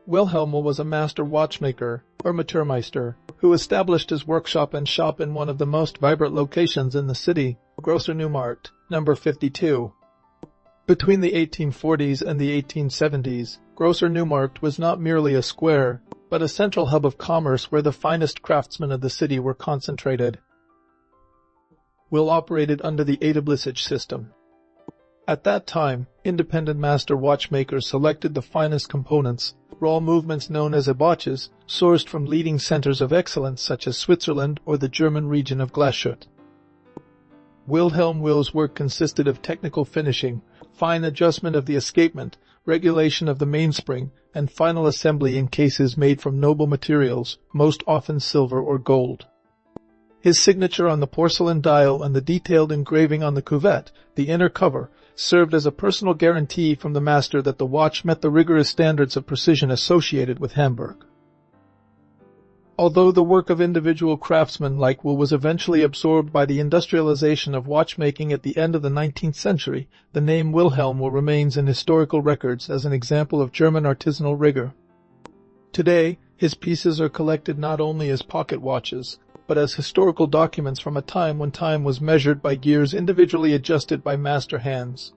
Wilhelm Wille was a master watchmaker, or Maturmeister, who established his workshop and shop in one of the most vibrant locations in the city, Großer Neumarkt, number 52. Between the 1840s and the 1870s, Großer Neumarkt was not merely a square, but a central hub of commerce where the finest craftsmen of the city were concentrated. Wille operated under the Établissage system. At that time, independent master watchmakers selected the finest components, raw movements known as Établissage, sourced from leading centers of excellence such as Switzerland or the German region of Glashütte. Wilhelm Wille's work consisted of technical finishing, fine adjustment of the escapement, regulation of the mainspring, and final assembly in cases made from noble materials, most often silver or gold. His signature on the porcelain dial and the detailed engraving on the cuvette, the inner cover, served as a personal guarantee from the master that the watch met the rigorous standards of precision associated with Hamburg. Although the work of individual craftsmen like Wille was eventually absorbed by the industrialization of watchmaking at the end of the 19th century, the name Wilhelm Wille remains in historical records as an example of German artisanal rigor. Today, his pieces are collected not only as pocket watches, but as historical documents from a time when time was measured by gears individually adjusted by master hands.